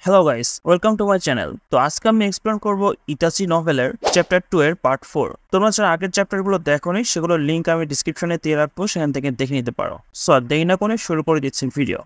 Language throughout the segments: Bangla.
Hello guys, welcome to my channel. তো আজকে আমি এক্সপ্লেন করব ইতাচি নভেলের চ্যাপ্টার 2 এর পার্ট 4। তোমরা যারা আগের চ্যাপ্টারগুলো দেখোনি সেগুলোর লিঙ্ক আমি ডিসক্রিপশনে দিয়ে রাখবো, সেখান থেকে দেখে নিতে পারো। সো আর দেরি না করে শুরু করে দিচ্ছি ভিডিও।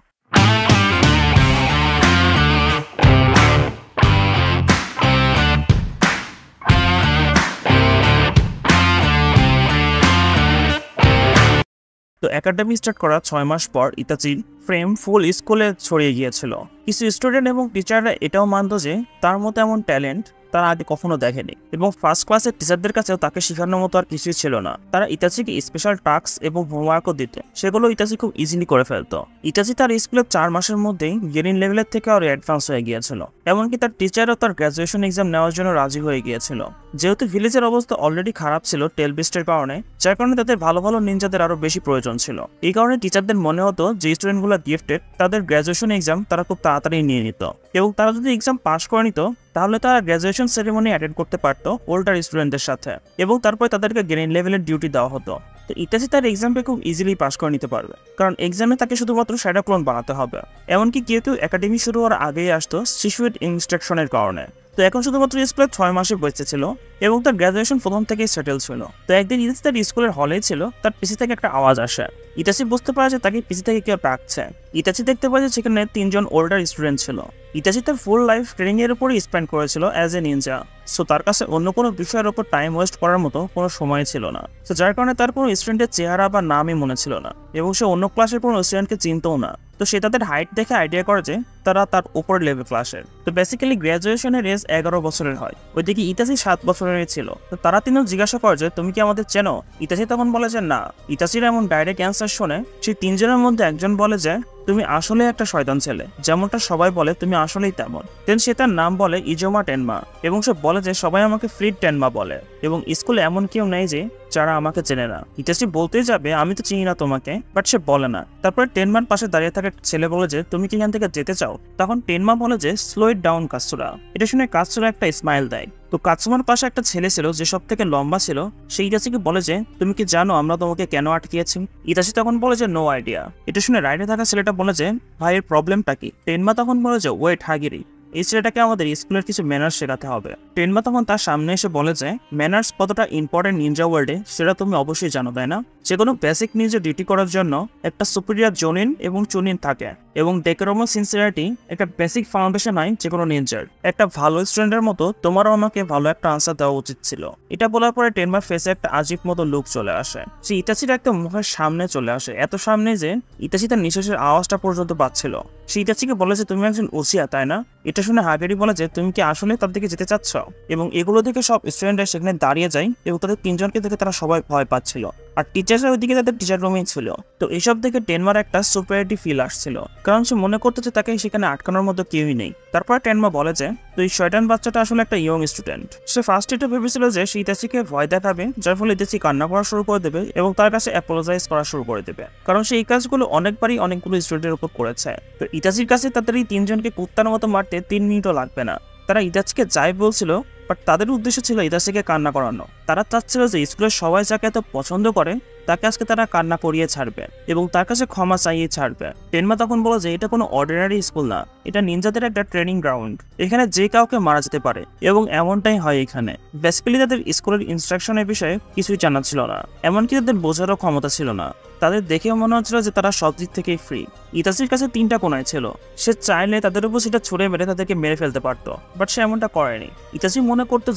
তো একাডেমি স্টার্ট করা 6 মাস পর ইতাচির ফ্রেম ফুল স্কুলে ছড়িয়ে গিয়েছিল। কিছু স্টুডেন্ট এবং টিচাররা এটাও মানত যে তার মতো এমন ট্যালেন্ট তারা আগে কখনো দেখেনি, এবং ফার্স্ট ক্লাসের টিচারদের কাছেও তাকে শেখানোর মতো আর কিছুই ছিল না। তারা ইতাচিকে স্পেশাল টাস্ক এবং হোমওয়ার্কও দিত, সেগুলো ইতাচি খুব ইজিলি করে ফেলতো। ইতাচি তার স্কুলের 4 মাসের মধ্যেই গেরিন লেভেলের থেকে আরো অ্যাডভান্স হয়ে গিয়েছিল, এমনকি তার টিচারও তার গ্র্যাজুয়েশন এক্সাম নেওয়ার জন্য রাজি হয়ে গিয়েছিল। যেহেতু ভিলেজের অবস্থা অলরেডি খারাপ ছিল টেলবিস্টের কারণে, যার কারণে তাদের ভালো ভালো নিনজাদের আরো বেশি প্রয়োজন ছিল। এই কারণে টিচারদের মনে হতো যে স্টুডেন্টগুলো গিফটেড, তাদের গ্র্যাজুয়েশন এক্সাম তারা খুব তাড়াতাড়ি নিয়ে নিত, এবং তারা যদি এক্সাম পাস করে নিত তাহলে তারা গ্র্যাজুয়েশন সেরেমনি অ্যাটেন্ড করতে পারতো ওল্ডার স্টুডেন্টদের সাথে, এবং তারপরে তাদেরকে গ্রেন লেভেলের ডিউটি দেওয়া হতো। তো ইতাচি তার এক্সামকে খুব ইজিলি পাস করে নিতে পারবে, কারণ এক্সামে তাকে শুধুমাত্র শ্যাডো ক্লোন বানাতে হবে। এমনকি কেউ কেউ একাডেমি শুরু হওয়ার আগেই আসতো শিশুর ইনস্ট্রাকশনের কারণে। তো এখন শুধুমাত্র স্কুলে 6 মাসে বেঁচে ছিল, এবং তার গ্র্যাজুয়েশন প্রথম থেকেই সেটেল ছিল। তো একদিন ইতাচি তার স্কুলের হলেই ছিল, তার পিসি থেকে একটা আওয়াজ আসে। ইতাচি বুঝতে পারে যে তাকে পিসি থেকে কেউ ডাকছে। ইতাচি দেখতে পায় যে সেখানে 3 জন ওল্ডার স্টুডেন্ট ছিল। ইতাচি তার ফুল লাইফ ট্রেনিং এর উপরই স্পেন্ড করেছিল অ্যাজ এ নিনজা, সো তার কাছে অন্য কোনো বিষয়ের উপর টাইম ওয়েস্ট করার মতো কোনো সময় ছিল না। তো যার কারণে তার কোনো স্টুডেন্টের চেহারা বা নামই মনে ছিল না, এবং সে অন্য ক্লাসের কোনো স্টুডেন্টকে চিনতও না। তো সে তাদের হাইট দেখে আইডিয়া করে যে তারা তার উপর লেভেল ক্লাসের। তো বেসিক্যালি গ্র্যাজুয়েশনের এজ 11 বছরের হয়, ওইদিকে ইতাচি 7 বছরের ছিল। তো তারা তিনজন জিজ্ঞাসা করে যে তুমি কি আমাদের চেনো? ইতাচি তখন বলে যে না। ইতাচির এমন ডাইরেক্ট অ্যান্সার শুনে সেই 3 জনের মধ্যে একজন বলে যে তুমি আসলে একটা শয়তান ছেলে, যেমনটা সবাই বলে তুমি আসলেই তেমন। দেন সে তার নাম বলে ইজোমা টেনমা, এবং সে বলে যে সবাই আমাকে ফ্রিড টেনমা বলে, এবং স্কুলে এমন কেউ নেই যে যারা আমাকে চেনে না। ইতাচি বলতেই যাবে আমি তো চিনি না তোমাকে, বাট সে বলে না। তারপরে টেনমার পাশে দাঁড়িয়ে থাকা ছেলে বলে যে তুমি কি এখান থেকে যেতে চাও? তখন টেনমা বলে যে স্লো ইট ডাউন কাৎসুরা। এটা শুনে কাৎসুরা একটা স্মাইল দেয়। তো কাৎসুমার পাশে একটা ছেলে ছিল যে সব থেকে লম্বা ছিল, সেই ইতাচিকে বলে যে তুমি কি জানো আমরা তোমাকে কেন আটকিয়েছি? ইতাচি তখন বলে যে নো আইডিয়া। এটা শুনে রাইডে থাকা ছেলেটা বলে যে ভাই এর প্রবলেমটা কি? টেনমা তখন বলে যে ওয়েট হাগিরি, এই ছেলেটাকে আমাদের স্কুলের কিছু ম্যানার্স শেখাতে হবে। টেনমা তখন তার সামনে এসে বলে যে ম্যানার্স কতটা ইম্পর্টেন্ট নিনজা ওয়ার্ল্ডে সেটা তুমি অবশ্যই জানো, তাই না? যে কোনো বেসিক নিনজা ডিউটি করার জন্য একটা সুপিরিয়র জোনিন এবং চুনিন থাকে, এবং ডেকোরাম সিনসিয়ারিটি একটা বেসিক ফাউন্ডেশন হয় যে কোনো নিনজার। একটা ভালো স্টুডেন্টের মতো তোমারও আমাকে ভালো একটা আনসার দেওয়া উচিত ছিল। এটা বলার পরে টেনমার ফেসে একটা আজীব মতো লুক চলে আসে। সে ইতাচির একটা মুখের সামনে চলে আসে, এত সামনে যে ইতাচি তার নিঃশ্বাসের আওয়াজটা পর্যন্ত পাচ্ছিল। সে ইতাচিকে বলে যে তুমি একজন ওসিয়া, তাই না? এটা শুনে হাগেরি বলে যে তুমি কি আসলে তার দিকে যেতে চাচ্ছ? এবং এগুলো দেখে সব স্টুডেন্টরা সেখানে দাঁড়িয়ে যায়, এবং তাদের 3 জনকে দেখে তারা সবাই ভয় পাচ্ছিল, আর টিচাররা ওইদিকে তাদের টিচার রুমেই ছিল। তো এইসব দেখে টেনমার একটা সুপারিটি ফিল আসছিল, কারণ সে মনে করতো যে তাকে সেখানে আটকানোর মতো কেউই নেই। তারপর টেনমা বলে যে তুই শয়তান বাচ্চাটা আসলে একটা ইয়ং স্টুডেন্ট। সে ফার্স্ট এটা ভেবেছিল যে সে ইতাচিকে ভয় দেখাবে, যার ফলে ইতাচি কান্না করা শুরু করে দেবে এবং তার কাছে অ্যাপোলোজাইজ করা শুরু করে দেবে, কারণ সে এই কাজগুলো অনেকবারই অনেকগুলো স্টুডেন্টের উপর করেছে। তো ইতাচির কাছে তাদের এই 3 জনকে কুত্তার মতো মারতে 3 মিনিটও লাগবে না। তারা ইতাচিকে যাই বলছিল, বাট তাদের উদ্দেশ্য ছিল ইতাচিকে কান্না করানো। তারা চাচ্ছিল যে স্কুলের সবাই যাকে এত পছন্দ করে তাকে আজকে তারা কান্না করিয়ে ছাড়বে, এবং তার কাছে ক্ষমা চাইয়ে ছাড়বে। টেনমা তখন বলে যে এটা কোনো অর্ডিনারি স্কুল না, এটা নিনজাদের একটা ট্রেনিং গ্রাউন্ড, এখানে যে কাউকে মারা যেতে পারে, এবং এমনটাই হয় এখানে। বেসিক্যালি তাদের স্কুলের ইনস্ট্রাকশনের বিষয়ে কিছুই জানা ছিল না, এমনকি তাদের বোঝারও ক্ষমতা ছিল না। তাদের দেখেও মনে হচ্ছিল যে তারা সব দিক থেকেই ফ্রি। ইতাচির কাছে 3টা কোণায় ছিল, সে চাইলে তাদের উপর সেটা ছুড়ে মেরে তাদেরকে মেরে ফেলতে পারতো, বাট সে এমনটা করেনি। ইতাচি মনে করতো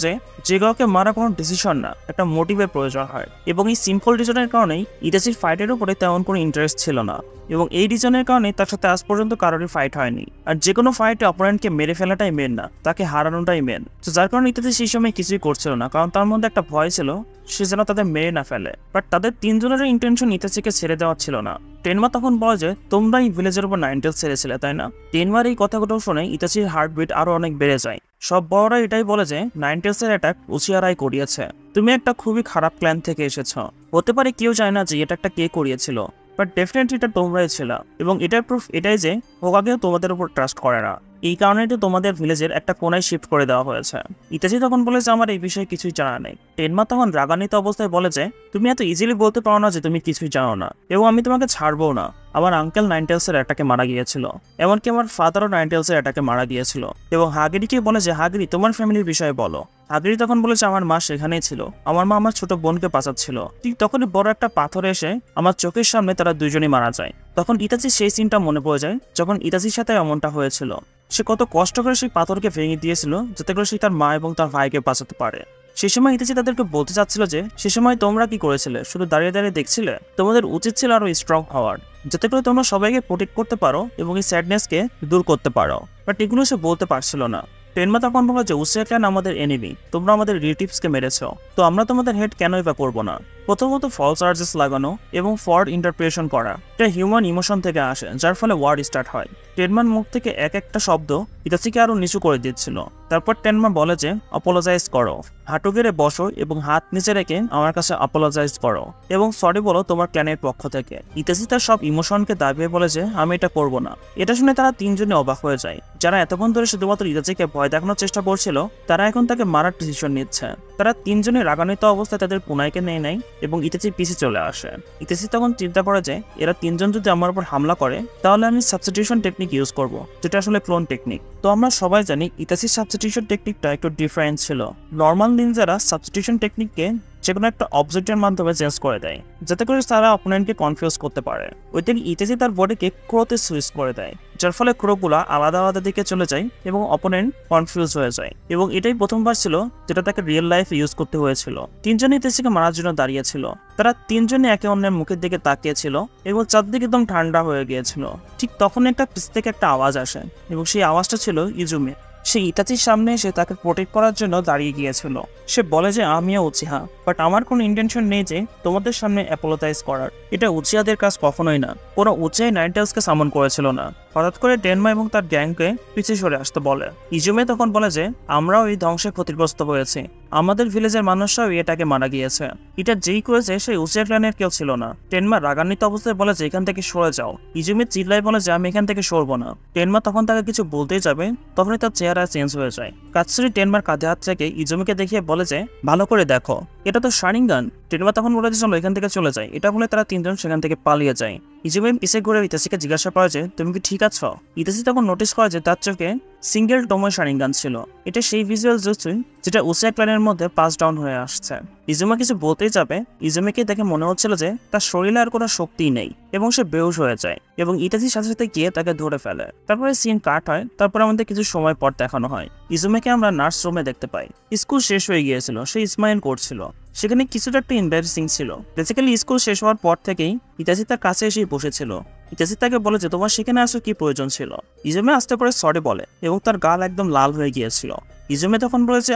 যে কাউকে মারা কোনো ডিসিশন না, একটা মোটিভের প্রয়োজন হয়, এবং এই সিম্পল রিজনের কারণেই ইতাচির ফাইটের উপরে তেমন কোনো ইন্টারেস্ট ছিল না, এবং এই রিজনের কারণে তার সাথে আজ পর্যন্ত কারোরই ফাইট হয়নি। আর যে কোনো ফাইটে অপোনেন্টকে মেরে ফেলাটাই মেন না, তাকে হারানোটাই মেন। তো যার কারণে ইতাচি সেই সময় কিছুই করছিল না, কারণ তার মধ্যে একটা ভয় ছিল সে যেন তাদের মেরে না ফেলে। বাট তাদের 3 জনের ইন্টেনশন ইতাচিকে ছেড়ে দেওয়া ছিল না। টেনমা তখন বলে যে তোমরা এই ভিলেজের উপর নাইনটেলস ছেড়েছিলে, তাই না? টেনমার এই কথাগুলো শুনে ইতাচির হার্টবিট আরো অনেক বেড়ে যায়। সব বড়রা এটাই বলে যে নাইনটেলসের অ্যাটাক উচিয়ারাই করিয়েছে, তুমি একটা খুবই খারাপ প্ল্যান থেকে এসেছ। হতে পারে কেউ চায় না যে এটা কে করিয়েছিল, বাট ডেফিনেটলি এটা তোমরাই ছিল, এবং এটার প্রুফ এটাই যে হোকাগেও তোমাদের উপর ট্রাস্ট করে না। এই কারণে তো তোমাদের ভিলেজের একটা কোনায় শিফট করে দেওয়া হয়েছে। ইতাচি তখন বলে যে আমার এই বিষয়ে কিছুই জানা নেই। টেনমা তখন রাগান্বিত অবস্থায় বলে যে তুমি এত ইজিলি বলতে পারো না যে তুমি কিছুই জানো না, এবং আমি তোমাকে ছাড়বো না। আমার আঙ্কেল নাইনটেলসের অ্যাটাকে মারা গিয়েছিল, এমনকি আমার ফাদারও নাইনটেলসের অ্যাটাকে মারা গিয়েছিল। এবং হাগিরিকে বলে যে হাগিরি তোমার ফ্যামিলির বিষয়ে বলো। হাগিরি তখন বলেছে আমার মা সেখানেই ছিল, আমার মা আমার ছোট বোনকে বাঁচাচ্ছিল। ঠিক তখনই বড় একটা পাথর এসে আমার চোখের সামনে তারা দুইজনই মারা যায়। তখন ইতাচি সেই সিনটা মনে পড়ে যায় যখন ইতাচির সাথে এমনটা হয়েছিল। সে কত কষ্ট করে সেই পাথরকে ভেঙে দিয়েছিল যাতে করে সে তার মা এবং তার ভাইকে বাঁচাতে পারে। সে সময় ইতাচি তাদেরকে বলতে চাচ্ছিল যে সে সময় তোমরা কি করেছিলে, শুধু দাঁড়িয়ে দাঁড়িয়ে দেখছিলে? তোমাদের উচিত ছিল আরো স্ট্রং হওয়ার, যাতে করে তোমরা সবাইকে প্রোটেক্ট করতে পারো এবং এই স্যাডনেসকে দূর করতে পারো। বাট এগুলো সে বলতে পারছিল না। টেনমা তখন বলল যে উচিয়া ক্ল্যান আমাদের এনিমি, তোমরা আমাদের রিলেটিভসকে মেরেছ, তো আমরা তোমাদের হেড কেনই বা করবো না? প্রথমত ফলস চার্জেস লাগানো এবং ফর্ড ইন্টারপ্রিটেশন করা, এটা হিউম্যান ইমোশন থেকে আসে, যার ফলে ওয়ার্ড স্টার্ট হয়। টেনমার মুখ থেকে এক একটা শব্দ ইতাচিকে আরো নিচু করে দিচ্ছিল। তারপর টেনমা বলে যে অপোলোজাইজ করো, হাঁটু গেড়ে বসো এবং হাত নিচে রেখে আমার কাছে অপোলোজাইজ করো এবং সরি বলো তোমার ক্ল্যানের পক্ষ থেকে। ইতাচি তার সব ইমোশনকে দাবিয়ে বলে যে আমি এটা করবো না। এটা শুনে তারা তিনজনে অবাক হয়ে যায়। যারা এতক্ষণ ধরে শুধুমাত্র ইতাচিকে ভয় দেখানোর চেষ্টা করছিল, তারা এখন তাকে মারার ডিসিশন নিচ্ছে। তারা তিনজনে রাগান্বিত অবস্থায় তাদের পুনাইকে নেয় নেয় এবং ইতাচির পিছে চলে আসে। ইতাচি তখন চিন্তা করে যে এরা তিনজন যদি আমার উপর হামলা করে তাহলে আমি সাবস্টিটিউশন টেকনিক ইউজ করব, যেটা আসলে ক্লোন টেকনিক। তো আমরা সবাই জানি ইতাচির সাবস্টিটিউশন টেকনিকটা একটু ডিফারেন্ট ছিল। নর্মাল নিনজারা সাবস্টিটিউশন টেকনিককে যেকোনো একটা অবজেক্টের মাধ্যমে চেঞ্জ করে দেয়, যাতে করে তারা অপোনেন্টকে কনফিউজ করতে পারে। ওই থেকে ইতাচি তার বডিকে ক্রোতে সুইচ করে দেয়, যার ফলে ক্রোগুলা আলাদা আলাদা দিকে চলে যায় এবং অপোনেন্ট কনফিউজ হয়ে যায়। এবং এটাই প্রথমবার ছিল যেটা তাকে রিয়েল লাইফে ইউজ করতে হয়েছিল। তিনজন ইতাচিকে মারার জন্য দাঁড়িয়েছিল। তারা তিনজনে একে অন্যের মুখের দিকে তাকিয়েছিল এবং চারদিকে একদম ঠান্ডা হয়ে গিয়েছিল। ঠিক তখন একটা পিছ থেকে একটা আওয়াজ আসে এবং সেই আওয়াজটা ছিল ইজুমে। সে ইতাচির সামনে এসে তাকে প্রোটেক্ট করার জন্য দাঁড়িয়ে গিয়েছিল। সে বলে যে আমিও উচিহা, বাট আমার কোনো ইন্টেনশন নেই যে তোমাদের সামনে অ্যাপোলোজাইজ করার। এটা উচিয়াদের কাজ কখনোই না। কোনো উচিয়াই নাইনটেলসকে সামন করেছিল না। হঠাৎ করে টেনমা এবং তার গ্যাংকে পিছিয়ে সরে আসতে বলে। ইজুমে তখন বলে যে আমরাও এই ধ্বংসে ক্ষতিগ্রস্ত হয়েছি, আমাদের ভিলেজের মানুষরাও এটাকে মারা গিয়েছে। এটা যেই করেছে সেই উচিয়া ক্ল্যানের কেউ ছিল না। টেনমা রাগান্বিত অবস্থায় বলে যে এখান থেকে সরে যাও। ইজুমে চিল্লাই বলে যে আমি এখান থেকে সরবো না। টেনমা তখন তাকে কিছু বলতেই যাবে, তখনই তার চেহারা চেঞ্জ হয়ে যায়। কাৎসুরি টেনমার কাঁধে হাত থেকে ইজুমিকে দেখিয়ে বলে যে ভালো করে দেখো, এটা তো শারিঙ্গান। টেনমা তখন বলে যে চলো এখান থেকে চলে যায়। এটা বলে তারা তিনজন সেখান থেকে পালিয়ে যায়। ইজুমি পিছে ঘুরে ইতাচিকে জিজ্ঞাসা করে যে তুমি কি ঠিক আছো? ইতাচি তখন নোটিস করে যে তার চোখে সিঙ্গেল টোমো শারিঙ্গান ছিল। এটা সেই ভিজুয়াল জুৎসু যেটা উচিয়া ক্ল্যানের মধ্যে পাস ডাউন হয়ে আসছে। ইজুমা কিছু বলতেই যাবে, ইজুমিকে দেখে মনে হচ্ছিল যে তার শরীরে আর কোনো শক্তিই নেই এবং সে বেহুশ হয়ে যায় এবং ইতাচির সাথে সাথে গিয়ে তাকে ধরে ফেলে। তারপরে সিন কাট হয়। তারপরে আমাদের কিছু সময় পর দেখানো হয় ইজুমিকে আমরা নার্স রুমে দেখতে পাই। স্কুল শেষ হয়ে গিয়েছিল, সে স্মাইল করছিল। সেখানে কিছুটা একটা এম্বারেসিং ছিল। বেসিক্যালি স্কুল শেষ হওয়ার পর থেকেই ইতাচি তার কাছে এসে বসেছিল। ইতাচি তাকে বলে যে তোমার সেখানে আসো কি প্রয়োজন ছিল? ইজুমে আস্তে করে সরি বলে এবং তার গাল একদম লাল হয়ে গিয়েছিল। ইজুমে তখন বলেছে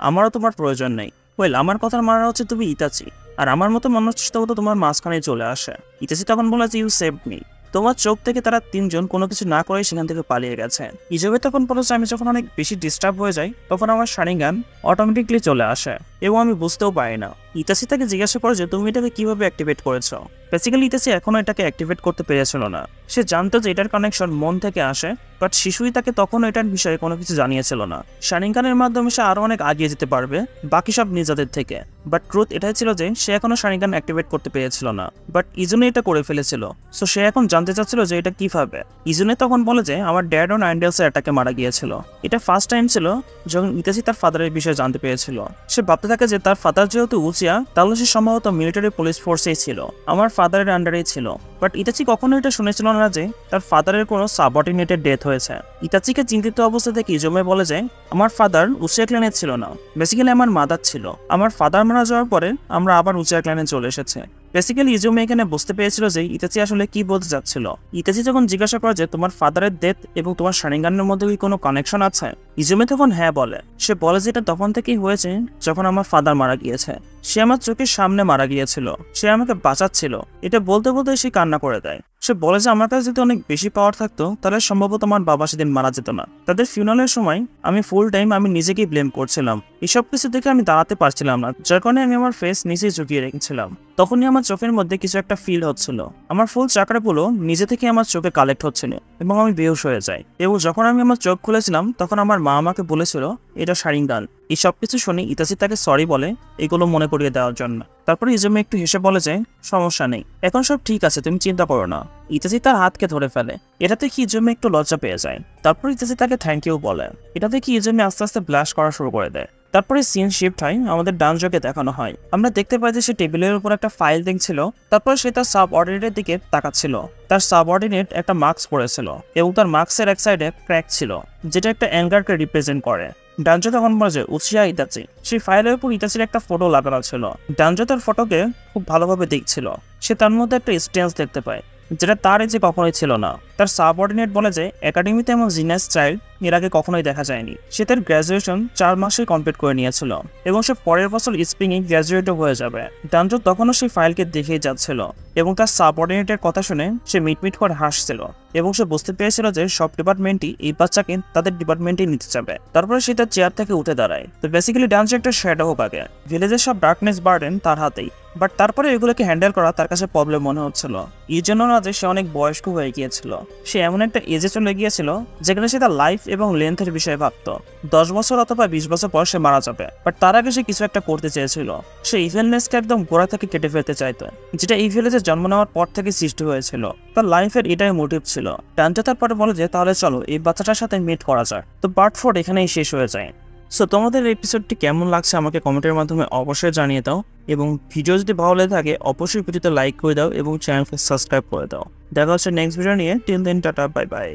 আমারও তোমার প্রয়োজন নেই। ওয়েল, আমার কথার মানে হচ্ছে তুমি ইতাচি, আর আমার মতো মানুষটা তো তোমার মাঝখানে চলে আসে। ইতাচি তখন বলেছে ইউ সেভড মি। তোমার চোখ থেকে তারা তিনজন কোনো কিছু না করে সেখান থেকে পালিয়ে গেছে। ইজুমে তখন বলেছে আমি যখন অনেক বেশি ডিস্টার্ব হয়ে যাই তখন আমার শারিঙ্গান অটোমেটিকলি চলে আসে এবং আমি বুঝতেও পারি না। ইতাচি তাকে জিজ্ঞাসা করে যে তুমি এটাকে কিভাবে অ্যাক্টিভেট করেছো। বেসিক্যালি ইতাচি এখনো এটাকে অ্যাক্টিভেট করতে পেরেছিল না। সে জানতো যে এটার কানেকশন মন থেকে আসে, বাট শিশুই তাকে তখনও এটার বিষয়ে কোনো কিছু জানিয়েছিল না। শারিঙ্গানের মাধ্যমে সে আরো অনেক আগিয়ে যেতে পারবে বাকি সব নিজাদের থেকে। বাট ট্রুথ এটাই ছিল যে সে এখনো শারিঙ্গান অ্যাক্টিভেট করতে পেরেছিল না, বাট ইজুনে এটা করে ফেলেছিল। সো সে এখন জানতে চাচ্ছিল যে এটা কিভাবে। ইজুনে তখন বলে যে আমার ড্যাড ও নাইনটেলসের অ্যাটাকে মারা গিয়েছিল। এটা ফার্স্ট টাইম ছিল যখন ইতাচি তার ফাদারের বিষয়ে জানতে পেরেছিল। সে ভাবতে থাকে যে তার ফাদার যেহেতু উচিয়া, তাহলে সে সম্ভবত মিলিটারি পুলিশ ফোর্সেই ছিল, আমার ফাদারের আন্ডারেই ছিল। বাট ইতাচি কখনো এটা শুনেছিল না যে তার ফাদারের কোনো সাবঅর্ডিনেটেড ডেথ হয়েছে। ইতাচিকে চিন্তিত অবস্থা থেকে ইজুমে বলে যে আমার ফাদার উচিয়া ক্ল্যানের ছিল না, বেসিক্যালি আমার মাদার ছিল। আমার ফাদার মারা যাওয়ার পরে আমরা আবার উচিয়া ক্ল্যানে চলে এসেছে। বেসিক্যালি ইজুমে এখানে বুঝতে পেরেছিল যে ইতাচি আসলে কি বলতে চাচ্ছিল। ইতাচি যখন জিজ্ঞাসা করে যে তোমার ফাদারের ডেথ এবং তোমার শারিঙ্গানের মধ্যে কি কোনো কানেকশন আছে, ইজুমে তখন হ্যাঁ বলে। সে বলে যে এটা তখন থেকেই হয়েছে যখন আমার ফাদার মারা গিয়েছে। সে আমার চোখের সামনে মারা গিয়েছিল, সে আমাকে বাঁচাচ্ছিল। এটা বলতে বলতে সে কান্না করে দেয়। সে বলে যে আমার কাছে যদি অনেক বেশি পাওয়ার থাকতো তাহলে সম্ভবত আমার বাবা সেদিন মারা যেত না। তাদের ফিউনালের সময় আমি ফুল টাইম আমি নিজেকেই ব্লেম করছিলাম। এসব কিছু দেখে আমি দাঁড়াতে পারছিলাম না, যার কারণে আমি আমার ফেস নিচেই ঝুঁকিয়ে রেখেছিলাম। তখনই আমার চোখের মধ্যে কিছু একটা ফিল হচ্ছিল। আমার ফুল চাকরাগুলো নিজে থেকে আমার চোখে কালেক্ট হচ্ছিল এবং আমি বেহুশ হয়ে যাই। এবং যখন আমি আমার চোখ খুলেছিলাম তখন আমার মা আমাকে বলেছিল এটা শারিঙ্গান। এই সব কিছু শুনে ইতাচি তাকে সরি বলে এগুলো মনে করিয়ে দেওয়ার জন্য। তারপরে ইজমি একটু হেসে বলে যে সমস্যা নেই, এখন সব ঠিক আছে, তুমি চিন্তা করো না। ইতাচি তার হাতকে ধরে ফেলে। এটাতে কি ইজমি একটু লজ্জা পেয়ে যায়। তারপর ইতাচি তাকে থ্যাংক ইউ বলে। এটাতে কি ইজমি আস্তে আস্তে ব্লাশ করা শুরু করে দেয়। তারপরে সিন শিফট হয়, আমাদের ডানজোকে দেখানো হয়। আমরা দেখতে পাই যে সে টেবিলের উপর একটা ফাইল দেখছিল। তারপরে সে তার সাবঅর্ডিনেটের দিকে তাকাচ্ছিল। তার সাবঅর্ডিনেট একটা মাস্ক পরেছিল এবং তার মাস্কের এক সাইডে ক্র্যাক ছিল, যেটা একটা অ্যাঙ্গারকে রিপ্রেজেন্ট করে। ডানজো তখন বলে যে উৎসাহ ইতাচি। সেই ফাইলের উপর ইতাচির একটা ফটো লাগানো ছিল। ডানজো তার ফটোকে খুব ভালোভাবে দেখছিল। সে তার মধ্যে একটা স্টেন্স দেখতে পায়, যেটা তার এজে কখনোই ছিল না। তার সাবঅর্ডিনেট বলে যে একাডেমিতে এমন জিনিয়াস চাইল্ড এর আগে কখনোই দেখা যায়নি। সে তার গ্র্যাজুয়েশন 4 মাসে কমপ্লিট করে নিয়েছিল এবং সে পরের বছর স্প্রিংয়ে গ্র্যাজুয়েটও হয়ে যাবে। ডানজো তখনও সেই ফাইলকে দেখেই যাচ্ছিল এবং তার সাবঅর্ডিনেটের কথা শুনে সে মিটমিট করে হাসছিল এবং সে বুঝতে পেরেছিল যে সব ডিপার্টমেন্টই এই বাচ্চাকে তাদের ডিপার্টমেন্টে নিতে যাবে। তারপরে সে তার চেয়ার থেকে উঠে দাঁড়ায়। তো বেসিক্যালি ডানজো একটা শ্যাডো পাবে। ভিলেজের সব ডার্কনেস বার্ডেন তার হাতেই, বাট তারপরে এগুলোকে হ্যান্ডেল করা তার কাছে প্রবলেম মনে হচ্ছিল। এই জন্য না যে সে অনেক বয়স্ক হয়ে গিয়েছিল। সে এমন একটা এজে চলে গিয়েছিল যেখানে সে তার লাইফ এবং লেন্থের বিষয়ে ভাবত। 10 বছর অথবা 20 বছর পর সে মারা যাবে, বাট তার আগে সে কিছু একটা করতে চেয়েছিল। সে ইভেলনেসকে একদম গোড়া থেকে কেটে ফেলতে চাইতো, যেটা এই ভিলেজে জন্ম নেওয়ার পর থেকে সৃষ্টি হয়েছিল। তার লাইফের এটাই মোটিভ ছিল। ডানজো তারপরে বলে যে তাহলে চলো এই বাচ্চাটার সাথে মিট করা যায়। তো পার্ট 4 এখানেই শেষ হয়ে যায়। সো তোমাদের এপিসোডটি কেমন লাগছে আমাকে কমেন্টের মাধ্যমে অবশ্যই জানিয়ে দাও, এবং ভিডিও যদি ভালো লেগে থাকে অবশ্যই ভিডিওতে লাইক করে দাও এবং চ্যানেলকে সাবস্ক্রাইব করে দাও। দেখা হচ্ছে নেক্সট ভিডিও নিয়ে। Till then tata, bye by.